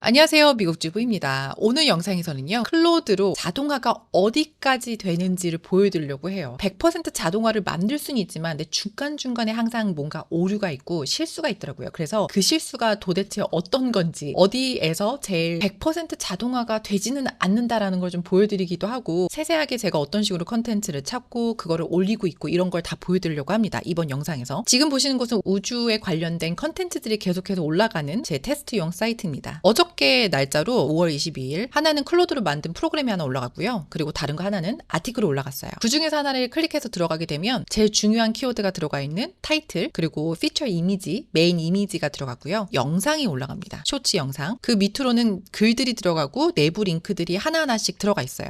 안녕하세요. 미국주부입니다. 오늘 영상에서는요. 클로드로 자동화가 어디까지 되는지를 보여드리려고 해요. 100% 자동화를 만들 수는 있지만 근데 중간중간에 항상 뭔가 오류가 있고 실수가 있더라고요. 그래서 그 실수가 도대체 어떤 건지 어디에서 제일 100% 자동화가 되지는 않는다라는 걸 좀 보여드리기도 하고 세세하게 제가 어떤 식으로 컨텐츠를 찾고 그거를 올리고 있고 이런 걸 다 보여드리려고 합니다. 이번 영상에서. 지금 보시는 곳은 우주에 관련된 컨텐츠들이 계속해서 올라가는 제 테스트용 사이트입니다. 어저께 날짜로 5월 22일 하나는 클로드로 만든 프로그램이 하나 올라갔고요. 그리고 다른 거 하나는 아티클이 올라갔어요. 그 중에서 하나를 클릭해서 들어가게 되면 제일 중요한 키워드가 들어가 있는 타이틀 그리고 피처 이미지, 메인 이미지가 들어가고요. 영상이 올라갑니다. 쇼츠 영상. 그 밑으로는 글들이 들어가고 내부 링크들이 하나하나씩 들어가 있어요.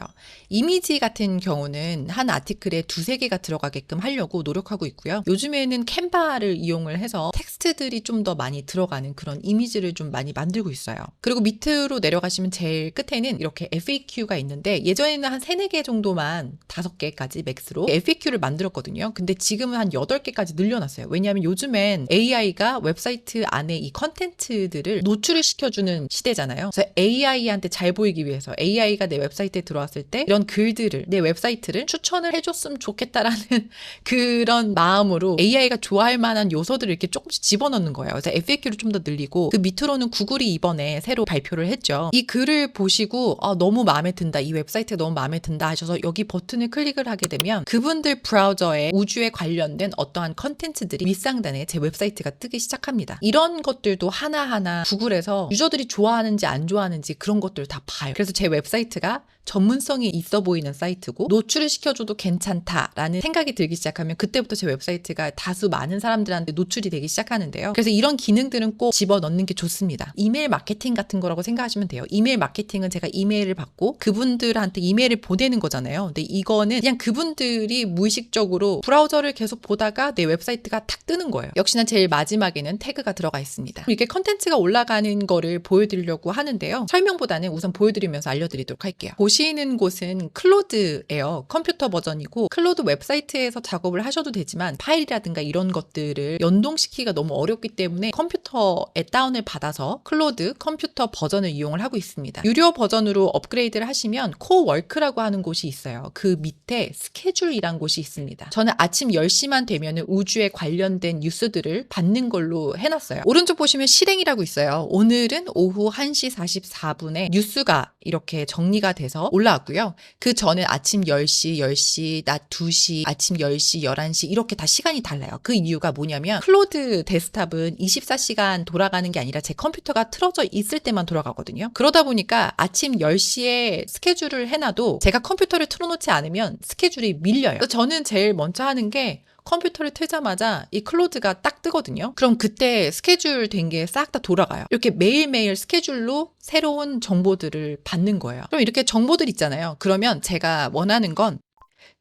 이미지 같은 경우는 한 아티클에 두세 개가 들어가게끔 하려고 노력하고 있고요. 요즘에는 캔바를 이용을 해서 텍스트들이 좀 더 많이 들어가는 그런 이미지를 좀 많이 만들고 있어요. 그리고 밑으로 내려가시면 제일 끝에는 이렇게 FAQ가 있는데 예전에는 한 3, 4개 정도만 5개까지 맥스로 FAQ를 만들었거든요. 근데 지금은 한 8개까지 늘려놨어요. 왜냐하면 요즘엔 AI가 웹사이트 안에 이 컨텐츠들을 노출을 시켜주는 시대잖아요. 그래서 AI한테 잘 보이기 위해서 AI가 내 웹사이트에 들어왔을 때 이런 글들을 내 웹사이트를 추천을 해줬으면 좋겠다라는 그런 마음으로 AI가 좋아할 만한 요소들을 이렇게 조금씩 집어넣는 거예요. 그래서 FAQ를 좀 더 늘리고 그 밑으로는 구글이 이번에 새로 발표를 했죠. 이 글을 보시고 너무 마음에 든다. 이 웹사이트가 너무 마음에 든다 하셔서 여기 버튼을 클릭을 하게 되면 그분들 브라우저에 우주에 관련된 어떠한 컨텐츠들이 윗상단에 제 웹사이트가 뜨기 시작합니다. 이런 것들도 하나하나 구글에서 유저들이 좋아하는지 안 좋아하는지 그런 것들을 다 봐요. 그래서 제 웹사이트가 전문성이 있어 보이는 사이트고 노출을 시켜줘도 괜찮다라는 생각이 들기 시작하면 그때부터 제 웹사이트가 다수 많은 사람들한테 노출이 되기 시작하는데요. 그래서 이런 기능들은 꼭 집어넣는 게 좋습니다. 이메일 마케팅 같은 거라고 생각하시면 돼요. 이메일 마케팅은 제가 이메일을 받고 그분들한테 이메일을 보내는 거잖아요. 근데 이거는 그냥 그분들이 무의식적으로 브라우저를 계속 보다가 내 웹사이트가 탁 뜨는 거예요. 역시나 제일 마지막에는 태그가 들어가 있습니다. 이렇게 컨텐츠가 올라가는 거를 보여드리려고 하는데요. 설명보다는 우선 보여드리면서 알려드리도록 할게요. 보시는 곳은 클로드예요. 컴퓨터 버전이고 클로드 웹사이트에서 작업을 하셔도 되지만 파일이라든가 이런 것들을 연동시키기가 너무 어렵기 때문에 컴퓨터에 다운을 받아서 클로드 컴퓨터 버전을 이용을 하고 있습니다. 유료 버전으로 업그레이드를 하시면 코워크라고 하는 곳이 있어요. 그 밑에 스케줄이란 곳이 있습니다. 저는 아침 10시만 되면 우주에 관련된 뉴스들을 받는 걸로 해놨어요. 오른쪽 보시면 실행이라고 있어요. 오늘은 오후 1시 44분에 뉴스가 이렇게 정리가 돼서 올라왔고요. 그 전에 아침 10시, 10시, 낮 2시, 아침 10시, 11시 이렇게 다 시간이 달라요. 그 이유가 뭐냐면 클로드 데스크탑은 24시간 돌아가는 게 아니라 제 컴퓨터가 틀어져 있을 때만 돌아가거든요. 그러다 보니까 아침 10시에 스케줄을 해놔도 제가 컴퓨터를 틀어놓지 않으면 스케줄이 밀려요. 그래서 저는 제일 먼저 하는 게 컴퓨터를 틀자마자 이 클로드가 딱 뜨거든요. 그럼 그때 스케줄 된 게 싹 다 돌아가요. 이렇게 매일매일 스케줄로 새로운 정보들을 받는 거예요. 그럼 이렇게 정보들 있잖아요. 그러면 제가 원하는 건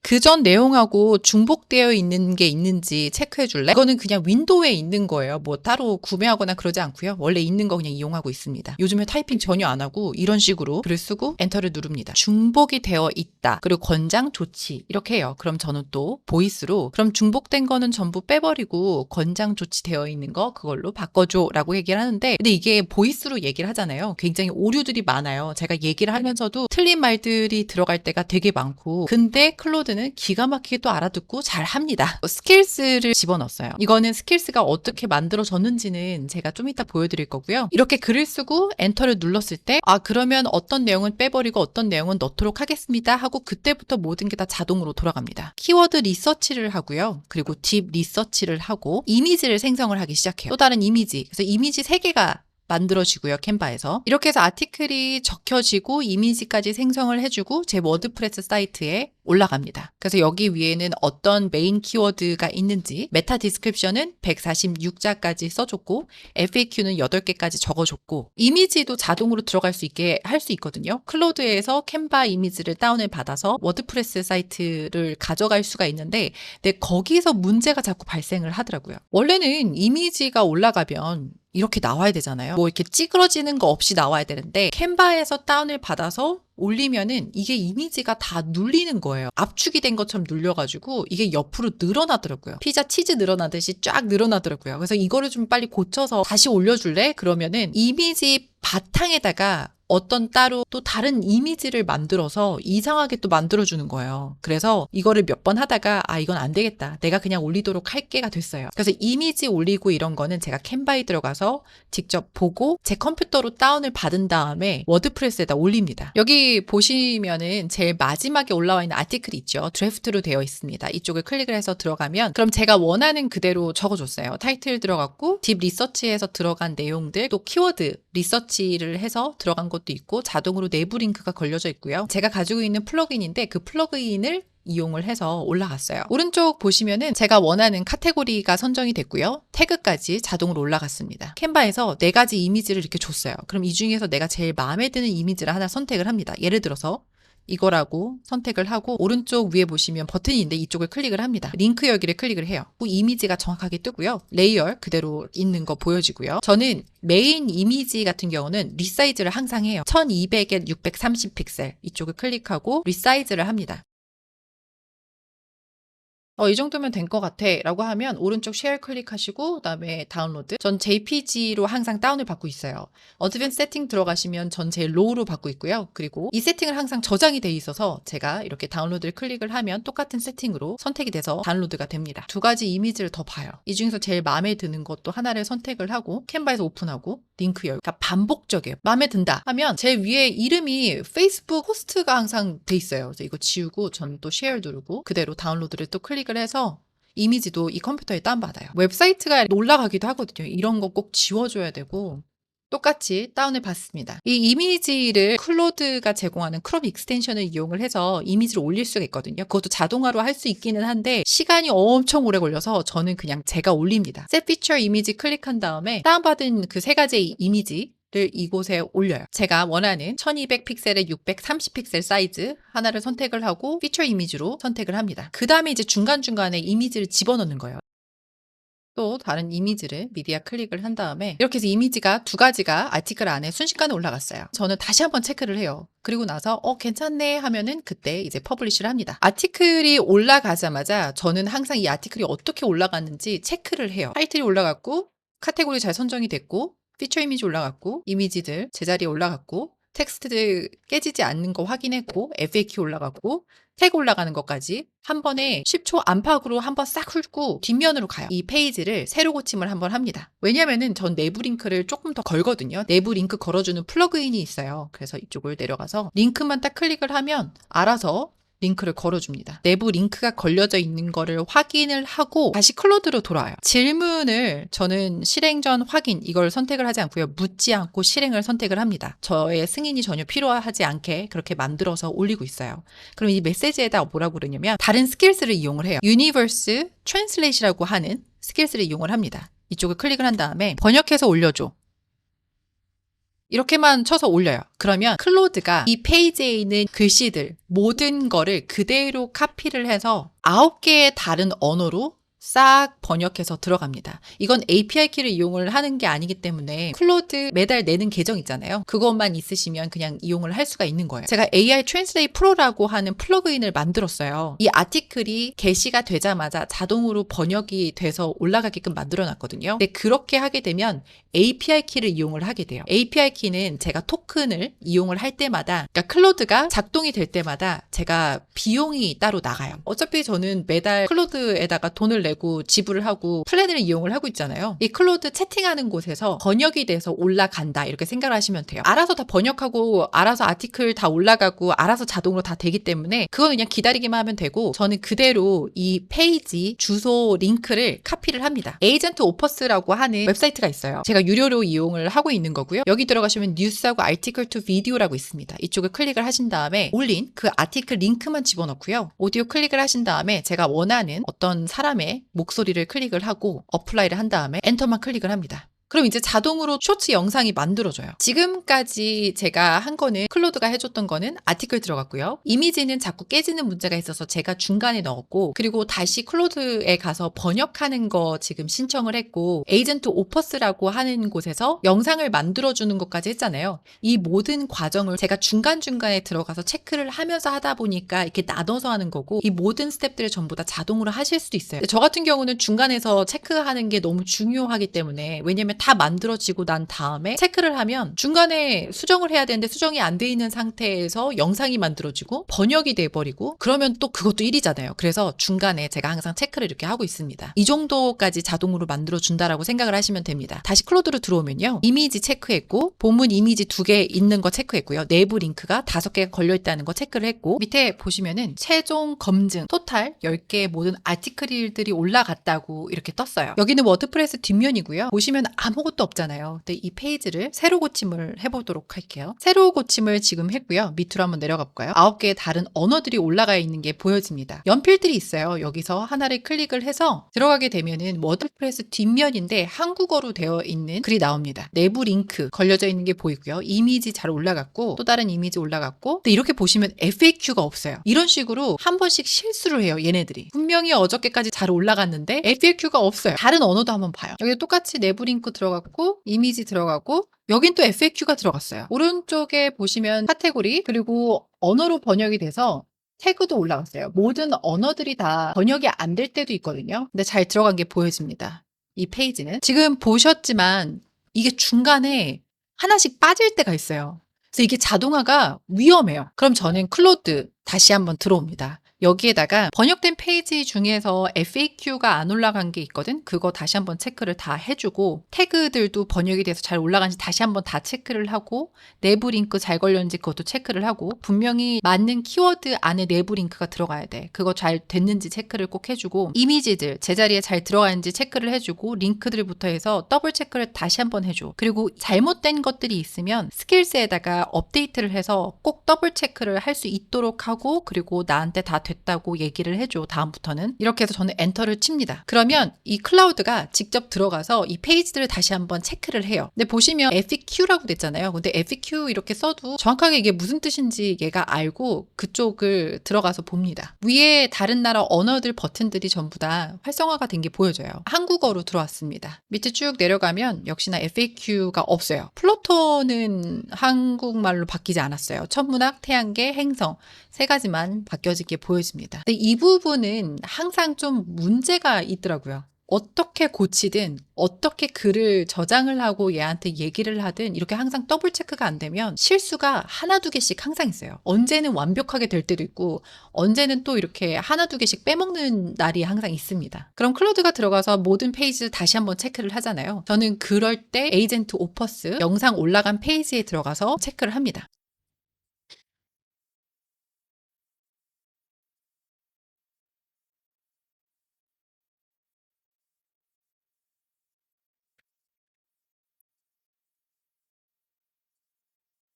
그전 내용하고 중복되어 있는 게 있는지 체크해 줄래? 이거는 그냥 윈도우에 있는 거예요. 뭐 따로 구매하거나 그러지 않고요. 원래 있는 거 그냥 이용하고 있습니다. 요즘에 타이핑 전혀 안 하고 이런 식으로 글을 쓰고 엔터를 누릅니다. 중복이 되어 있다. 그리고 권장 조치 이렇게 해요. 그럼 저는 또 보이스로 그럼 중복된 거는 전부 빼버리고 권장 조치되어 있는 거 그걸로 바꿔줘 라고 얘기를 하는데 근데 이게 보이스로 얘기를 하잖아요. 굉장히 오류들이 많아요. 제가 얘기를 하면서도 틀린 말들이 들어갈 때가 되게 많고 근데 클로드는 기가 막히게 또 알아듣고 잘 합니다. 스킬스를 집어넣었어요. 이거는 스킬스가 어떻게 만들어졌는지는 제가 좀 이따 보여드릴 거고요. 이렇게 글을 쓰고 엔터를 눌렀을 때 그러면 어떤 내용은 빼버리고 어떤 내용은 넣도록 하겠습니다 하고 그때부터 모든 게 다 자동으로 돌아갑니다. 키워드 리서치를 하고요. 그리고 딥 리서치를 하고 이미지를 생성을 하기 시작해요. 또 다른 이미지. 그래서 이미지 3개가 만들어지고요. 캔바에서. 이렇게 해서 아티클이 적혀지고 이미지까지 생성을 해주고 제 워드프레스 사이트에 올라갑니다. 그래서 여기 위에는 어떤 메인 키워드가 있는지 메타 디스크립션은 146자까지 써줬고 FAQ는 8개까지 적어줬고 이미지도 자동으로 들어갈 수 있게 할 수 있거든요. 클로드에서 캔바 이미지를 다운을 받아서 워드프레스 사이트를 가져갈 수가 있는데 근데 거기서 문제가 자꾸 발생을 하더라고요. 원래는 이미지가 올라가면 이렇게 나와야 되잖아요. 뭐 이렇게 찌그러지는 거 없이 나와야 되는데 캔바에서 다운을 받아서 올리면은 이게 이미지가 다 눌리는 거예요. 압축이 된 것처럼 눌려가지고 이게 옆으로 늘어나더라고요. 피자 치즈 늘어나듯이 쫙 늘어나더라고요. 그래서 이거를 좀 빨리 고쳐서 다시 올려줄래? 그러면은 이미지 바탕에다가 어떤 따로 또 다른 이미지를 만들어서 이상하게 또 만들어주는 거예요. 그래서 이거를 몇 번 하다가 이건 안 되겠다. 내가 그냥 올리도록 할게가 됐어요. 그래서 이미지 올리고 이런 거는 제가 캔바에 들어가서 직접 보고 제 컴퓨터로 다운을 받은 다음에 워드프레스에다 올립니다. 여기 보시면은 제일 마지막에 올라와 있는 아티클이 있죠. 드래프트로 되어 있습니다. 이쪽을 클릭을 해서 들어가면 그럼 제가 원하는 그대로 적어줬어요. 타이틀 들어갔고 딥 리서치에서 들어간 내용들 또 키워드 리서치를 해서 들어간 것도 있고 자동으로 내부 링크가 걸려져 있고요. 제가 가지고 있는 플러그인인데 그 플러그인을 이용을 해서 올라갔어요. 오른쪽 보시면은 제가 원하는 카테고리가 선정이 됐고요. 태그까지 자동으로 올라갔습니다. 캔바에서 4가지 이미지를 이렇게 줬어요. 그럼 이 중에서 내가 제일 마음에 드는 이미지를 하나 선택을 합니다. 예를 들어서 이거라고 선택을 하고 오른쪽 위에 보시면 버튼인데 이쪽을 클릭을 합니다. 링크 여기를 클릭을 해요. 이미지가 정확하게 뜨고요. 레이어 그대로 있는 거 보여지고요. 저는 메인 이미지 같은 경우는 리사이즈를 항상 해요. 1200에 630 픽셀 이쪽을 클릭하고 리사이즈를 합니다. 이 정도면 된 것 같아 라고 하면 오른쪽 쉐어 클릭하시고 그다음에 다운로드. 전 JPG로 항상 다운을 받고 있어요. 어드밴스 세팅 들어가시면 전 제일 로우로 받고 있고요. 그리고 이 세팅은 항상 저장이 돼 있어서 제가 이렇게 다운로드를 클릭을 하면 똑같은 세팅으로 선택이 돼서 다운로드가 됩니다. 2가지 이미지를 더 봐요. 이 중에서 제일 마음에 드는 것도 하나를 선택을 하고 캔바에서 오픈하고 링크 열고. 그러니까 반복적이에요. 마음에 든다 하면 제 위에 이름이 페이스북 호스트가 항상 돼 있어요. 그래서 이거 지우고 전 또 쉐어 누르고 그대로 다운로드를 또 클릭을 해서 이미지도 이 컴퓨터에 다운받아요. 웹사이트가 올라가기도 하거든요. 이런 거 꼭 지워줘야 되고 똑같이 다운을 받습니다. 이 이미지를 클로드가 제공하는 크롭 익스텐션을 이용을 해서 이미지를 올릴 수가 있거든요. 그것도 자동화로 할 수 있기는 한데 시간이 엄청 오래 걸려서 저는 그냥 제가 올립니다. 셋 피처 이미지 클릭한 다음에 다운받은 그 3가지 이미지 를 이곳에 올려요. 제가 원하는 1200 픽셀에 630 픽셀 사이즈 하나를 선택을 하고 피처 이미지로 선택을 합니다. 그 다음에 이제 중간중간에 이미지를 집어넣는 거예요. 또 다른 이미지를 미디어 클릭을 한 다음에 이렇게 해서 이미지가 2가지가 아티클 안에 순식간에 올라갔어요. 저는 다시 한번 체크를 해요. 그리고 나서 괜찮네 하면은 그때 이제 퍼블리시를 합니다. 아티클이 올라가자마자 저는 항상 이 아티클이 어떻게 올라갔는지 체크를 해요. 타이틀이 올라갔고 카테고리 잘 선정이 됐고 피처 이미지 올라갔고 이미지들 제자리에 올라갔고 텍스트들 깨지지 않는 거 확인했고 FAQ 올라갔고 태그 올라가는 것까지 한 번에 10초 안팎으로 한번 싹 훑고 뒷면으로 가요. 이 페이지를 새로 고침을 한번 합니다. 왜냐면은 전 내부 링크를 조금 더 걸거든요. 내부 링크 걸어주는 플러그인이 있어요. 그래서 이쪽을 내려가서 링크만 딱 클릭을 하면 알아서 링크를 걸어줍니다. 내부 링크가 걸려져 있는 거를 확인을 하고 다시 클로드로 돌아와요. 질문을 저는 실행 전 확인 이걸 선택을 하지 않고요. 묻지 않고 실행을 선택을 합니다. 저의 승인이 전혀 필요하지 않게 그렇게 만들어서 올리고 있어요. 그럼 이 메시지에다 뭐라고 그러냐면 다른 스킬스를 이용을 해요. 유니버스 트랜슬레이트라고 하는 스킬스를 이용을 합니다. 이쪽을 클릭을 한 다음에 번역해서 올려줘. 이렇게만 쳐서 올려요. 그러면 클로드가 이 페이지에 있는 글씨들 모든 거를 그대로 카피를 해서 9개의 다른 언어로 싹 번역해서 들어갑니다. 이건 API 키를 이용을 하는 게 아니기 때문에 클로드 매달 내는 계정 있잖아요. 그것만 있으시면 그냥 이용을 할 수가 있는 거예요. 제가 AI Translate Pro라고 하는 플러그인을 만들었어요. 이 아티클이 게시가 되자마자 자동으로 번역이 돼서 올라가게끔 만들어 놨거든요. 근데 그렇게 하게 되면 API 키를 이용을 하게 돼요. API 키는 제가 토큰을 이용을 할 때마다 그러니까 클로드가 작동이 될 때마다 제가 비용이 따로 나가요. 어차피 저는 매달 클로드에다가 돈을 내고 지불을 하고 플랜을 이용을 하고 있잖아요. 이 클로드 채팅하는 곳에서 번역이 돼서 올라간다 이렇게 생각을 하시면 돼요. 알아서 다 번역하고 알아서 아티클 다 올라가고 알아서 자동으로 다 되기 때문에 그건 그냥 기다리기만 하면 되고 저는 그대로 이 페이지 주소 링크를 카피를 합니다. 에이전트 오퍼스라고 하는 웹사이트가 있어요. 제가 유료로 이용을 하고 있는 거고요. 여기 들어가시면 뉴스하고 아티클 투 비디오라고 있습니다. 이쪽을 클릭을 하신 다음에 올린 그 아티클 링크만 집어넣고요. 오디오 클릭을 하신 다음에 제가 원하는 어떤 사람의 목소리를 클릭을 하고 어플라이를 한 다음에 엔터만 클릭을 합니다. 그럼 이제 자동으로 쇼츠 영상이 만들어져요. 지금까지 제가 한 거는 클로드가 해줬던 거는 아티클 들어갔고요. 이미지는 자꾸 깨지는 문제가 있어서 제가 중간에 넣었고, 그리고 다시 클로드에 가서 번역하는 거 지금 신청을 했고, 에이전트 오퍼스라고 하는 곳에서 영상을 만들어주는 것까지 했잖아요. 이 모든 과정을 제가 중간중간에 들어가서 체크를 하면서 하다 보니까 이렇게 나눠서 하는 거고, 이 모든 스텝들을 전부 다 자동으로 하실 수도 있어요. 저 같은 경우는 중간에서 체크하는 게 너무 중요하기 때문에, 왜냐면 다 만들어지고 난 다음에 체크를 하면 중간에 수정을 해야 되는데 수정이 안 돼 있는 상태에서 영상이 만들어지고 번역이 돼버리고, 그러면 또 그것도 일이잖아요. 그래서 중간에 제가 항상 체크를 이렇게 하고 있습니다. 이 정도까지 자동으로 만들어준다라고 생각을 하시면 됩니다. 다시 클로드로 들어오면요, 이미지 체크했고, 본문 이미지 2개 있는 거 체크했고요, 내부 링크가 5개가 걸려있다는 거 체크를 했고, 밑에 보시면은 최종 검증 토탈 10개의 모든 아티클들이 올라갔다고 이렇게 떴어요. 여기는 워드프레스 뒷면이고요. 보시면 아무것도 없잖아요. 근데 이 페이지를 새로 고침을 해보도록 할게요. 새로 고침을 지금 했고요. 밑으로 한번 내려가 볼까요? 9개의 다른 언어들이 올라가 있는 게 보여집니다. 연필들이 있어요. 여기서 하나를 클릭을 해서 들어가게 되면은 워드프레스 뒷면인데 한국어로 되어 있는 글이 나옵니다. 내부 링크 걸려져 있는 게 보이고요. 이미지 잘 올라갔고, 또 다른 이미지 올라갔고, 근데 이렇게 보시면 FAQ가 없어요. 이런 식으로 한 번씩 실수를 해요, 얘네들이. 분명히 어저께까지 잘 올라갔는데 FAQ가 없어요. 다른 언어도 한번 봐요. 여기 똑같이 내부 링크 들어갔고, 이미지 들어가고, 여긴 또 FAQ가 들어갔어요. 오른쪽에 보시면 카테고리, 그리고 언어로 번역이 돼서 태그도 올라갔어요. 모든 언어들이 다 번역이 안 될 때도 있거든요. 근데 잘 들어간 게 보여집니다. 이 페이지는. 지금 보셨지만 이게 중간에 하나씩 빠질 때가 있어요. 그래서 이게 자동화가 위험해요. 그럼 저는 클로드 다시 한번 들어옵니다. 여기에다가 번역된 페이지 중에서 FAQ가 안 올라간 게 있거든. 그거 다시 한번 체크를 다 해주고, 태그들도 번역이 돼서 잘 올라간지 다시 한번 다 체크를 하고, 내부 링크 잘 걸렸는지 그것도 체크를 하고, 분명히 맞는 키워드 안에 내부 링크가 들어가야 돼. 그거 잘 됐는지 체크를 꼭 해주고, 이미지들 제자리에 잘 들어가는지 체크를 해주고, 링크들부터 해서 더블 체크를 다시 한번 해줘. 그리고 잘못된 것들이 있으면 스킬스에다가 업데이트를 해서 꼭 더블 체크를 할 수 있도록 하고, 그리고 나한테 다 됐다고 얘기를 해줘. 다음부터는. 이렇게 해서 저는 엔터를 칩니다. 그러면 이 클라우드가 직접 들어가서 이 페이지들을 다시 한번 체크를 해요. 근데 보시면 FAQ라고 됐잖아요. 근데 FAQ 이렇게 써도 정확하게 이게 무슨 뜻인지 얘가 알고 그쪽을 들어가서 봅니다. 위에 다른 나라 언어들 버튼들이 전부 다 활성화가 된 게 보여져요. 한국어로 들어왔습니다. 밑에 쭉 내려가면 역시나 FAQ가 없어요. 플로터는 한국말로 바뀌지 않았어요. 천문학, 태양계, 행성 3가지만 바뀌어진 게 보여집니다. 근데 이 부분은 항상 좀 문제가 있더라고요. 어떻게 고치든 어떻게 글을 저장을 하고 얘한테 얘기를 하든 이렇게 항상 더블 체크가 안 되면 실수가 하나 두 개씩 항상 있어요. 언제는 완벽하게 될 때도 있고, 언제는 또 이렇게 하나 두 개씩 빼먹는 날이 항상 있습니다. 그럼 클로드가 들어가서 모든 페이지를 다시 한번 체크를 하잖아요. 저는 그럴 때 에이전트 오퍼스 영상 올라간 페이지에 들어가서 체크를 합니다.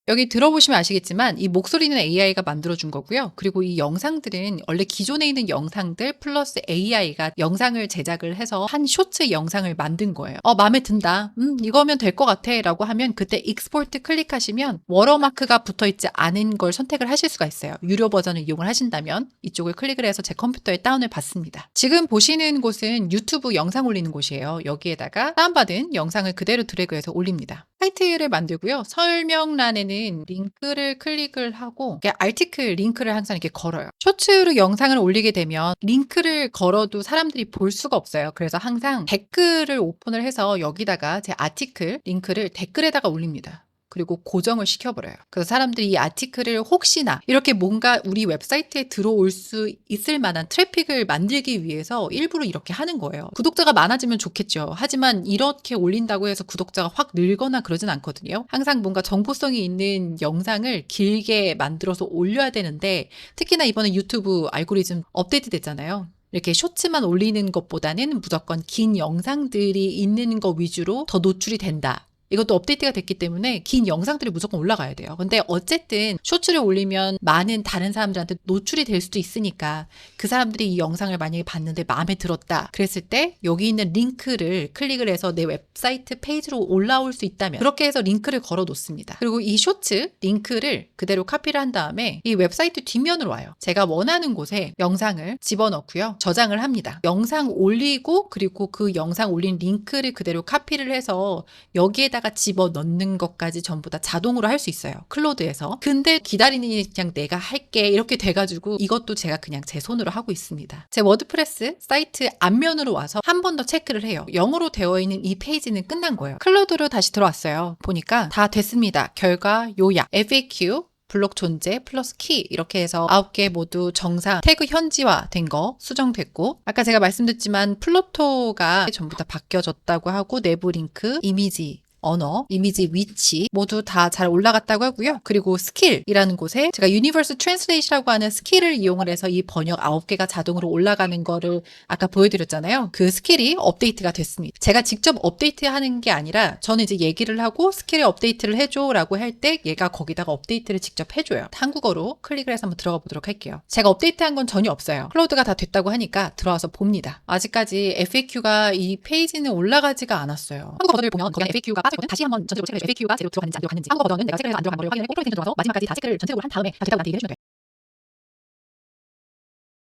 여기 들어보시면 아시겠지만 이 목소리는 AI가 만들어준 거고요. 그리고 이 영상들은 원래 기존에 있는 영상들 플러스 AI가 영상을 제작을 해서 한 쇼츠 영상을 만든 거예요. 마음에 든다. 이거면 될 것 같아 라고 하면 그때 익스포트 클릭하시면 워터마크가 붙어있지 않은 걸 선택을 하실 수가 있어요. 유료 버전을 이용을 하신다면 이쪽을 클릭을 해서 제 컴퓨터에 다운을 받습니다. 지금 보시는 곳은 유튜브 영상 올리는 곳이에요. 여기에다가 다운받은 영상을 그대로 드래그해서 올립니다. 사이트를 만들고요. 설명란에는 링크를 클릭을 하고 아티클 링크를 항상 이렇게 걸어요. 쇼츠로 영상을 올리게 되면 링크를 걸어도 사람들이 볼 수가 없어요. 그래서 항상 댓글을 오픈을 해서 여기다가 제 아티클 링크를 댓글에다가 올립니다. 그리고 고정을 시켜버려요. 그래서 사람들이 이 아티클을 혹시나 이렇게 뭔가 우리 웹사이트에 들어올 수 있을 만한 트래픽을 만들기 위해서 일부러 이렇게 하는 거예요. 구독자가 많아지면 좋겠죠. 하지만 이렇게 올린다고 해서 구독자가 확 늘거나 그러진 않거든요. 항상 뭔가 정보성이 있는 영상을 길게 만들어서 올려야 되는데, 특히나 이번에 유튜브 알고리즘 업데이트 됐잖아요. 이렇게 쇼츠만 올리는 것보다는 무조건 긴 영상들이 있는 거 위주로 더 노출이 된다. 이것도 업데이트가 됐기 때문에 긴 영상들이 무조건 올라가야 돼요. 근데 어쨌든 쇼츠를 올리면 많은 다른 사람들한테 노출이 될 수도 있으니까 그 사람들이 이 영상을 만약에 봤는데 마음에 들었다 그랬을 때 여기 있는 링크를 클릭을 해서 내 웹사이트 페이지로 올라올 수 있다면 그렇게 해서 링크를 걸어 놓습니다. 그리고 이 쇼츠 링크를 그대로 카피를 한 다음에 이 웹사이트 뒷면으로 와요. 제가 원하는 곳에 영상을 집어넣고요. 저장을 합니다. 영상 올리고 그리고 그 영상 올린 링크를 그대로 카피를 해서 여기에다가 집어넣는 것까지 전부 다 자동으로 할 수 있어요. 클로드에서. 근데 기다리니 그냥 내가 할게 이렇게 돼가지고 이것도 제가 그냥 제 손으로 하고 있습니다. 제 워드프레스 사이트 앞면으로 와서 한 번 더 체크를 해요. 영어로 되어 있는 이 페이지는 끝난 거예요. 클로드로 다시 들어왔어요. 보니까 다 됐습니다. 결과 요약, FAQ, 블록 존재 플러스 키 이렇게 해서 9개 모두 정상 태그 현지화 된 거 수정됐고 아까 제가 말씀드렸지만 플로토가 전부 다 바뀌어졌다고 하고 내부 링크, 이미지 언어, 이미지 위치 모두 다 잘 올라갔다고 하고요. 그리고 스킬이라는 곳에 제가 유니버스 트랜슬레이트라고 하는 스킬을 이용을 해서 이 번역 9개가 자동으로 올라가는 거를 아까 보여드렸잖아요. 그 스킬이 업데이트가 됐습니다. 제가 직접 업데이트하는 게 아니라 저는 이제 얘기를 하고 스킬에 업데이트를 해줘 라고 할 때 얘가 거기다가 업데이트를 직접 해줘요. 한국어로 클릭을 해서 한번 들어가 보도록 할게요. 제가 업데이트한 건 전혀 없어요. 클로드가 다 됐다고 하니까 들어와서 봅니다. 아직까지 FAQ가 이 페이지는 올라가지가 않았어요. 한국어 버전을 보면 거기 FAQ가 빠지거든. 다시 한번 전체적으로 체크해줘. FAQ가 제대로 들어갔는지 안 들어갔는지. 한국어 버전은 내가 체크해서 안 들어간 거를 확인하고 프로젝트 들어가서 마지막까지 다 체크를 전체적으로 한 다음에 다 됐다고 나한테 얘기를 해주면 돼.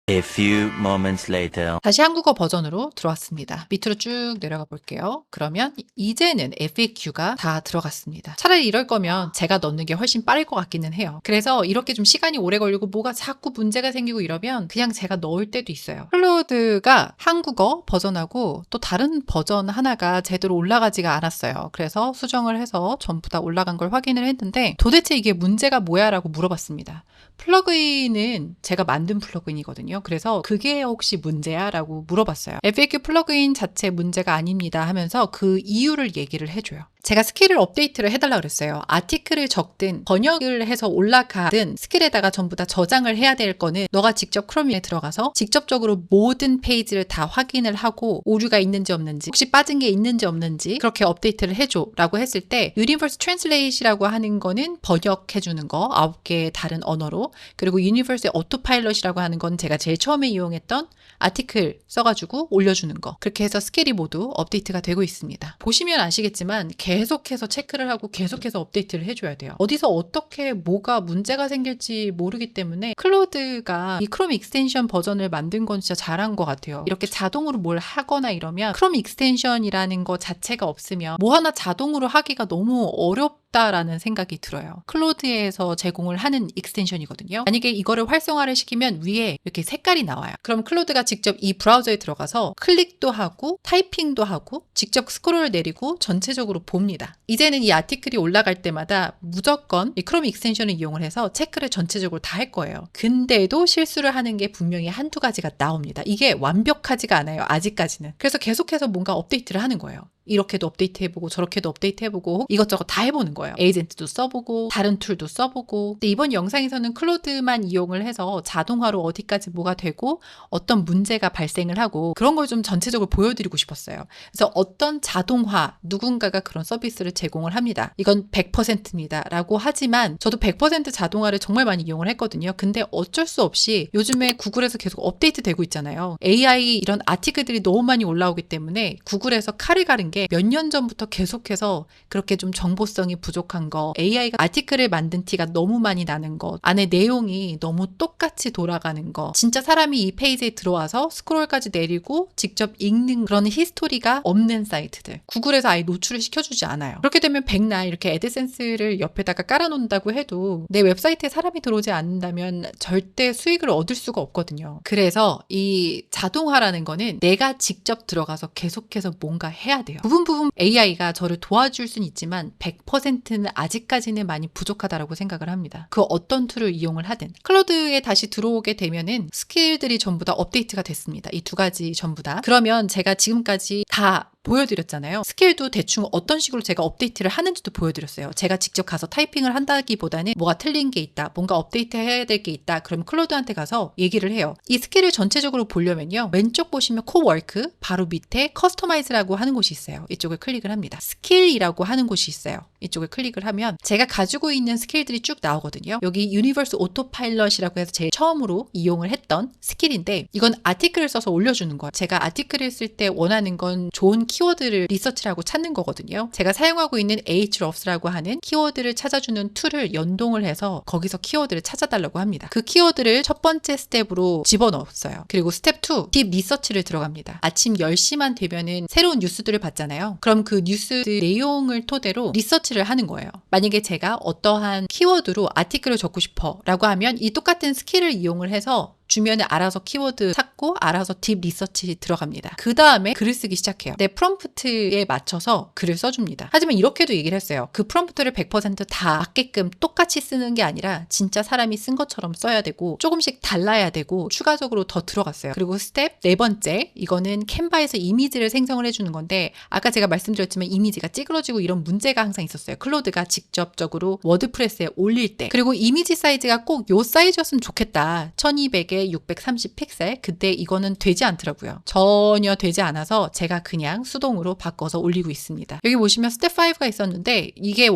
A few moments later. 다시 한국어 버전으로 들어왔습니다. 밑으로 쭉 내려가 볼게요. 그러면 이제는 FAQ가 다 들어갔습니다. 차라리 이럴 거면 제가 넣는 게 훨씬 빠를 것 같기는 해요. 그래서 이렇게 좀 시간이 오래 걸리고 뭐가 자꾸 문제가 생기고 이러면 그냥 제가 넣을 때도 있어요. 클로드가 한국어 버전하고 또 다른 버전 하나가 제대로 올라가지가 않았어요. 그래서 수정을 해서 전부 다 올라간 걸 확인을 했는데 도대체 이게 문제가 뭐야? 라고 물어봤습니다. 플러그인은 제가 만든 플러그인이거든요. 그래서 그게 혹시 문제야? 라고 물어봤어요. FAQ 플러그인 자체 문제가 아닙니다 하면서 그 이유를 얘기를 해줘요. 제가 스킬을 업데이트를 해달라 그랬어요. 아티클을 적든 번역을 해서 올라가든 스킬에다가 전부 다 저장을 해야 될 거는 너가 직접 크롬에 들어가서 직접적으로 모든 페이지를 다 확인을 하고 오류가 있는지 없는지 혹시 빠진 게 있는지 없는지 그렇게 업데이트를 해줘 라고 했을 때 유니버스 트랜슬레이트라고 하는 거는 번역해주는 거 9개의 다른 언어로 그리고 유니버스 오토파일럿이라고 하는 건 제가 제일 처음에 이용했던 아티클 써가지고 올려주는 거 그렇게 해서 스킬이 모두 업데이트가 되고 있습니다. 보시면 아시겠지만 계속해서 체크를 하고 계속해서 업데이트를 해줘야 돼요. 어디서 어떻게 뭐가 문제가 생길지 모르기 때문에 클로드가 이 크롬 익스텐션 버전을 만든 건 진짜 잘한 것 같아요. 이렇게 자동으로 뭘 하거나 이러면 크롬 익스텐션이라는 거 자체가 없으면 뭐 하나 자동으로 하기가 너무 어렵다라는 생각이 들어요. 클로드에서 제공을 하는 익스텐션이거든요. 만약에 이거를 활성화를 시키면 위에 이렇게 색깔이 나와요. 그럼 클로드가 직접 이 브라우저에 들어가서 클릭도 하고 타이핑도 하고 직접 스크롤을 내리고 전체적으로 봅니다. 이제는 이 아티클이 올라갈 때마다 무조건 이 크롬 익스텐션을 이용을 해서 체크를 전체적으로 다 할 거예요. 근데도 실수를 하는 게 분명히 한두 가지가 나옵니다. 이게 완벽하지가 않아요. 아직까지는. 그래서 계속해서 뭔가 업데이트를 하는 거예요. 이렇게도 업데이트 해보고 저렇게도 업데이트 해보고 이것저것 다 해보는 거예요. 에이전트도 써보고 다른 툴도 써보고 근데 이번 영상에서는 클로드만 이용을 해서 자동화로 어디까지 뭐가 되고 어떤 문제가 발생을 하고 그런 걸 좀 전체적으로 보여드리고 싶었어요. 그래서 어떤 자동화 누군가가 그런 서비스를 제공을 합니다. 이건 100%입니다 라고 하지만 저도 100% 자동화를 정말 많이 이용을 했거든요. 근데 어쩔 수 없이 요즘에 구글에서 계속 업데이트 되고 있잖아요. AI 이런 아티클들이 너무 많이 올라오기 때문에 구글에서 칼을 가른 게 몇 년 전부터 계속해서 그렇게 좀 정보성이 부족한 거 AI가 아티클을 만든 티가 너무 많이 나는 것 안에 내용이 너무 똑같이 돌아가는 거 진짜 사람이 이 페이지에 들어와서 스크롤까지 내리고 직접 읽는 그런 히스토리가 없는 사이트들 구글에서 아예 노출을 시켜주지 않아요. 그렇게 되면 백날 이렇게 애드센스를 옆에다가 깔아놓는다고 해도 내 웹사이트에 사람이 들어오지 않는다면 절대 수익을 얻을 수가 없거든요. 그래서 이 자동화라는 거는 내가 직접 들어가서 계속해서 뭔가 해야 돼요. 부분 AI가 저를 도와줄 수는 있지만 100%는 아직까지는 많이 부족하다라고 생각을 합니다. 그 어떤 툴을 이용을 하든 클로드에 다시 들어오게 되면은 스킬들이 전부 다 업데이트가 됐습니다. 이 두 가지 전부 다. 그러면 제가 지금까지 다 보여드렸잖아요. 스킬도 대충 어떤 식으로 제가 업데이트를 하는지도 보여드렸어요. 제가 직접 가서 타이핑을 한다기보다는 뭐가 틀린 게 있다, 뭔가 업데이트 해야 될 게 있다, 그러면 클로드한테 가서 얘기를 해요. 이 스킬을 전체적으로 보려면요. 왼쪽 보시면 코워크, 바로 밑에 커스터마이즈라고 하는 곳이 있어요. 이쪽을 클릭을 합니다. 스킬이라고 하는 곳이 있어요. 이쪽을 클릭을 하면 제가 가지고 있는 스킬들이 쭉 나오거든요. 여기 유니버스 오토파일럿이라고 해서 제일 처음으로 이용을 했던 스킬인데 이건 아티클을 써서 올려주는 거예요. 제가 아티클을 쓸 때 원하는 건 좋은 키워드를 리서치를 하고 찾는 거거든요. 제가 사용하고 있는 Ahrefs라고 하는 키워드를 찾아주는 툴을 연동을 해서 거기서 키워드를 찾아달라고 합니다. 그 키워드를 첫 번째 스텝으로 집어넣었어요. 그리고 스텝 2, 딥 리서치를 들어갑니다. 아침 10시만 되면은 새로운 뉴스들을 봤잖아요. 그럼 그 뉴스 내용을 토대로 리서치를 하는 거예요. 만약에 제가 어떠한 키워드로 아티클을 적고 싶어 라고 하면 이 똑같은 스킬을 이용을 해서 주면에 알아서 키워드 찾고 알아서 딥 리서치 들어갑니다. 그 다음에 글을 쓰기 시작해요. 내 프롬프트에 맞춰서 글을 써줍니다. 하지만 이렇게도 얘기를 했어요. 그 프롬프트를 100% 다 맞게끔 똑같이 쓰는 게 아니라 진짜 사람이 쓴 것처럼 써야 되고 조금씩 달라야 되고 추가적으로 더 들어갔어요. 그리고 스텝 네 번째, 이거는 캔바에서 이미지를 생성을 해주는 건데 아까 제가 말씀드렸지만 이미지가 찌그러지고 이런 문제가 항상 있었어요. 클로드가 직접적으로 워드프레스에 올릴 때. 그리고 이미지 사이즈가 꼭 요 사이즈였으면 좋겠다. 1200에 630 픽셀. 근데 이거는 되지 않더라고요. 전혀 되지 않아서 제가 그냥 수동으로 바꿔서 올리고 있습니다. 여기 보시면 스텝 5가 있었는데 이게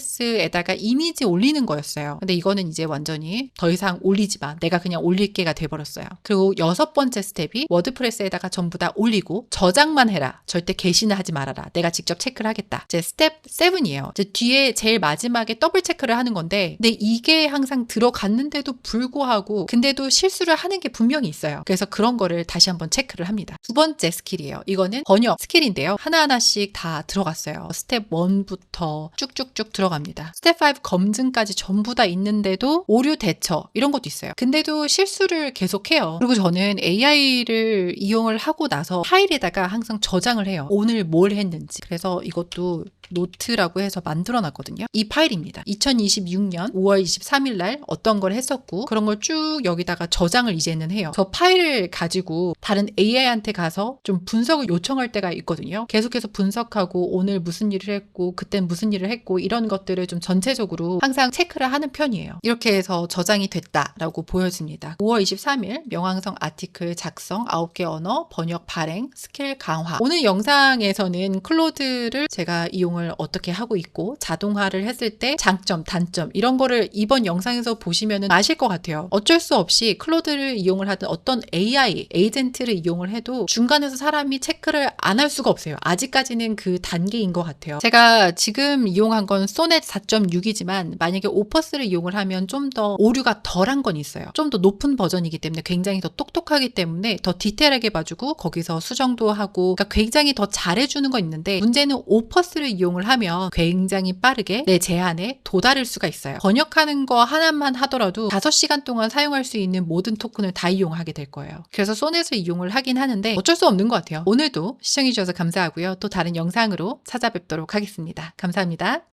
워드프레스에다가 이미지 올리는 거였어요. 근데 이거는 이제 완전히 더 이상 올리지 마. 내가 그냥 올릴게가 돼버렸어요. 그리고 여섯 번째 스텝이 워드프레스에다가 전부 다 올리고 저장만 해라. 절대 게시는 하지 말아라. 내가 직접 체크를 하겠다. 이제 스텝 7이에요. 이제 뒤에 제일 마지막에 더블 체크를 하는 건데 근데 이게 항상 들어갔는데도 불구하고 근데도 실수를 하는 게 분명히 있어요. 그래서 그런 거를 다시 한번 체크를 합니다. 두 번째 스킬이에요. 이거는 번역 스킬인데요. 하나하나씩 다 들어갔어요. 스텝 1부터 쭉쭉쭉 들어갑니다. 스텝 5 검증까지 전부 다 있는데도 오류 대처 이런 것도 있어요. 근데도 실수를 계속해요. 그리고 저는 AI를 이용을 하고 나서 파일에다가 항상 저장을 해요. 오늘 뭘 했는지. 그래서 이것도 노트라고 해서 만들어 놨거든요. 이 파일입니다. 2026년 5월 23일 날 어떤 걸 했었고 그런 걸 쭉 여기다가 저장을 이제는 해요. 저 파일을 가지고 다른 AI한테 가서 좀 분석을 요청할 때가 있거든요. 계속해서 분석하고 오늘 무슨 일을 했고 그땐 무슨 일을 했고 이런 것들을 좀 전체적으로 항상 체크를 하는 편이에요. 이렇게 해서 저장이 됐다라고 보여집니다. 5월 23일 명왕성 아티클 작성 9개 언어 번역 발행 스킬 강화. 오늘 영상에서는 클로드를 제가 이용을 어떻게 하고 있고 자동화를 했을 때 장점, 단점 이런 거를 이번 영상에서 보시면 아실 것 같아요. 어쩔 수 없이 클로드를 이용을 하든 어떤 AI, 에이전트를 이용을 해도 중간에서 사람이 체크를 안 할 수가 없어요. 아직까지는 그 단계인 것 같아요. 제가 지금 이용한 건 소넷 4.6이지만 만약에 오퍼스를 이용을 하면 좀 더 오류가 덜한 건 있어요. 좀 더 높은 버전이기 때문에 굉장히 더 똑똑하기 때문에 더 디테일하게 봐주고 거기서 수정도 하고 그러니까 굉장히 더 잘해주는 건 있는데 문제는 오퍼스를 이용을 하면 굉장히 빠르게 내 제한에 도달할 수가 있어요. 번역하는 거 하나만 하더라도 5시간 동안 사용할 수 있는 모든 토큰을 다 이용하게 될 거예요. 그래서 소넷을 이용을 하긴 하는데 어쩔 수 없는 것 같아요. 오늘도 시청해주셔서 감사하고요. 또 다른 영상으로 찾아뵙도록 하겠습니다. 감사합니다.